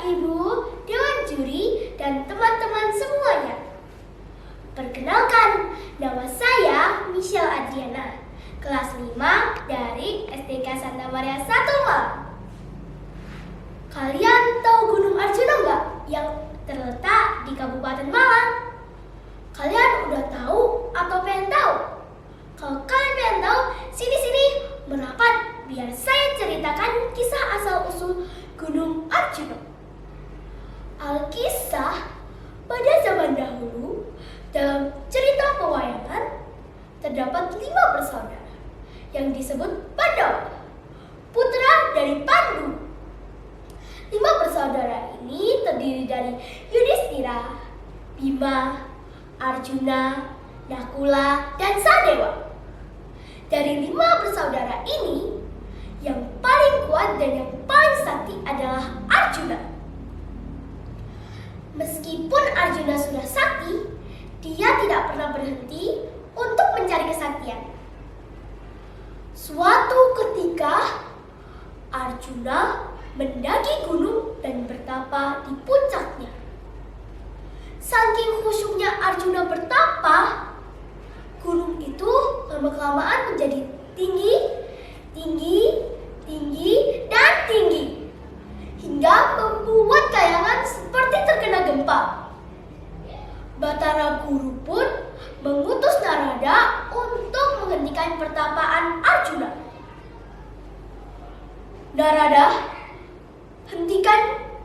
Ibu, Dewan Juri, dan teman-teman semuanya. Perkenalkan, nama saya Michelle Adriana, kelas 5 dari SDK Santa Maria 1 Malang. Kalian tahu Gunung Arjuna nggak yang terletak di Kabupaten Malang? Kalian udah tahu atau pengen tahu? Kalau kalian pengen tahu, sini-sini merapat biar saya ceritakan kisah asal-usul Gunung Arjuna. Alkisah, pada zaman dahulu, dalam cerita pewayangan, terdapat 5 bersaudara yang disebut Pandawa, putra dari Pandu. 5 bersaudara ini terdiri dari Yudhistira, Bima, Arjuna, Nakula, dan Sadewa. Dari 5 bersaudara ini, yang paling kuat dan yang paling sakti adalah Arjuna. Meskipun Arjuna sudah sakti, dia tidak pernah berhenti untuk mencari kesaktian. Suatu ketika, Arjuna mendaki gunung dan bertapa di puncaknya. Saking khusyuknya Arjuna bertapa, gunung itu lama-kelamaan menjadi tinggi, dan tinggi, hingga membuat kayangan seperti terkena gempa. Batara Guru pun mengutus Narada untuk menghentikan pertapaan Arjuna. Narada, hentikan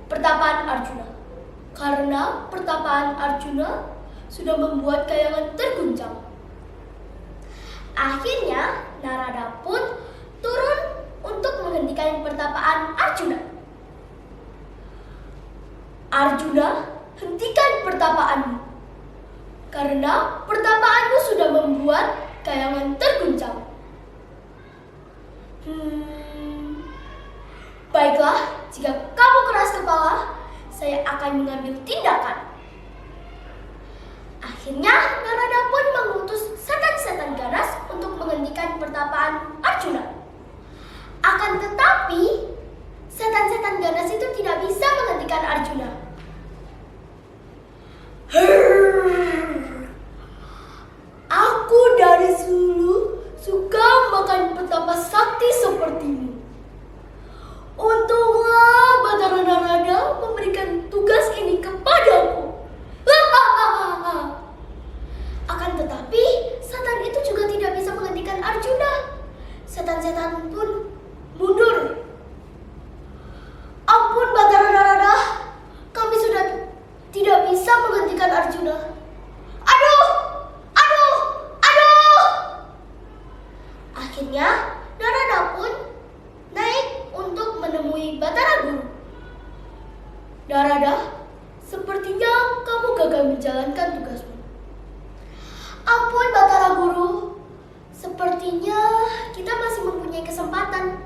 pertapaan Arjuna, karena pertapaan Arjuna sudah membuat kayangan terguncang. Akhirnya, Narada pun turun untuk menghentikan pertapaan Arjuna. Arjuna, hentikan pertapaanmu, karena pertapaanmu sudah membuat kayangan terguncang. Baiklah, jika kamu keras kepala, saya akan mengambil tindakan. Akhirnya, Narada pun mengutus setan-setan ganas untuk menghentikan pertapaan Arjuna. Akan tetapi, setan-setan ganas itu tidak bisa menghentikan Arjuna. Aku dari dulu suka makan petapa sakti sepertimu. Untunglah Batara Narada memberikan tugas ini kepadaku. Akan tetapi, setan itu juga tidak bisa menghentikan Arjuna. Setan-setan pun mundur. Ampun Batara Narada, kami sudah tidak bisa menghentikan Arjuna. Aduh! Akhirnya, Narada pun naik untuk menemui Batara Guru. Narada, sepertinya kamu gagal menjalankan tugasmu. Ampun Batara Guru, sepertinya kita masih mempunyai kesempatan.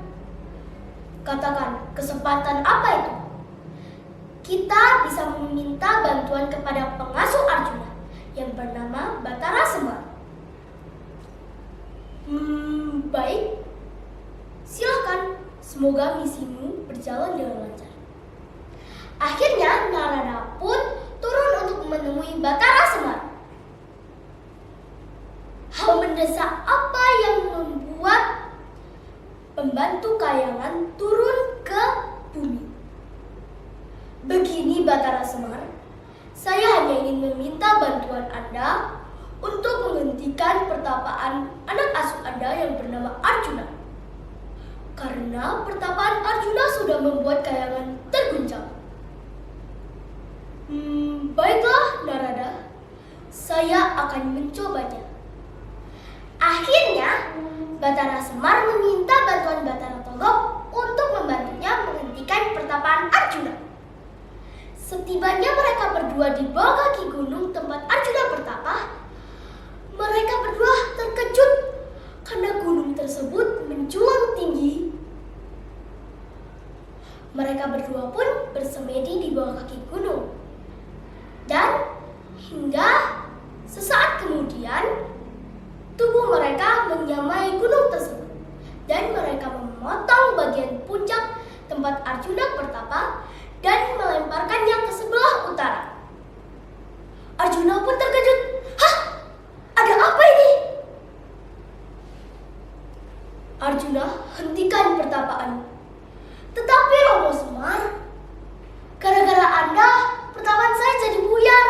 Katakan, kesempatan apa itu? Kita bisa meminta bantuan kepada pengasuh Arjuna yang bernama Batara Semar. Baik. Silakan, semoga misimu berjalan dengan lancar. Akhirnya Narada pun turun untuk menemui Batara Semar. Hal mendesak apa yang membuat pembantu kayangan turun ke bumi? Begini Batara Semar, saya hanya ingin meminta bantuan Anda untuk menghentikan pertapaan anak asuh Anda yang bernama Arjuna. Karena pertapaan Arjuna sudah membuat kayangan terguncang. Baiklah Narada, saya akan mencobanya. Akhirnya, Batara Semar meminta bantuan Batara Togok untuk membantunya menghentikan pertapaan Arjuna. Setibanya mereka berdua di bawah kaki gunung tempat Arjuna bertapa, mereka berdua terkejut karena gunung tersebut menjulang tinggi. Mereka berdua pun bersemedi di bawah kaki gunung. Dan hingga sesaat kemudian, tubuh mereka menyamai gunung tersebut. Dan mereka memotong bagian puncak tempat Arjuna bertapa dan melemparkannya ke sebelah utara. Arjuna pun terkejut. Hah? Ada apa ini? Arjuna hentikan pertapaan. Tetapi Romo Semar, gara-gara Anda, pertapaan saya jadi buyar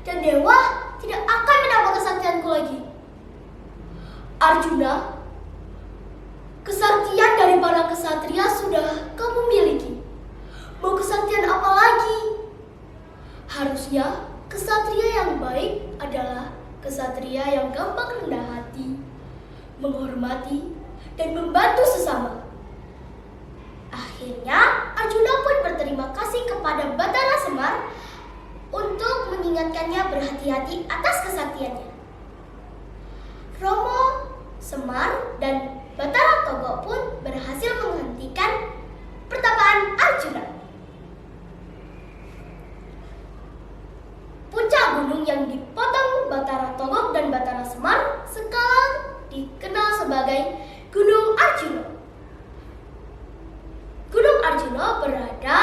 dan dewa tidak akan menambah kesaktianku lagi. Arjuna, kesaktian dari para kesatria sudah kamu miliki. Mau kesaktian apa lagi? Harusnya kesatria yang baik adalah kesatria yang gampang rendah hati, menghormati, dan membantu sesama. Akhirnya Arjuna pun berterima kasih kepada Batara Semar untuk mengingatkannya berhati-hati atas kesaktiannya. Romo Semar dan Batara Togo pun berhasil menghentikan pertapaan Arjuna. Puncak gunung yang dipotong Batara Togo dan Batara Semar sekarang dikenal sebagai Gunung Arjuna. Gunung Arjuna berada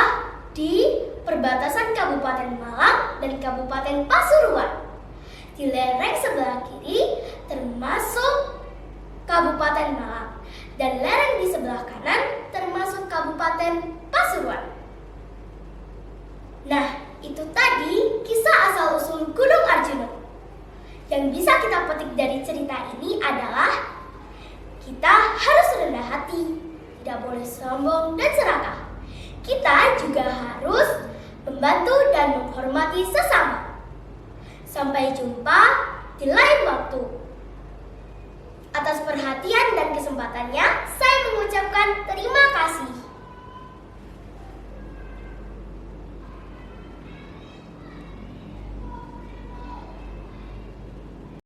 di perbatasan Kabupaten Malang dan Kabupaten Pasuruan. Di lereng sebelah kiri termasuk Kabupaten Malang dan lereng di sebelah kanan termasuk Kabupaten Pasuruan. Nah, itu tadi kisah asal-usul Gunung Arjuna. Yang bisa kita petik dari cerita ini adalah kita harus rendah hati, tidak boleh sombong dan serakah. Kita juga harus membantu dan menghormati sesama. Sampai jumpa di lain waktu. Atas perhatian dan kesempatannya, saya mengucapkan terima kasih.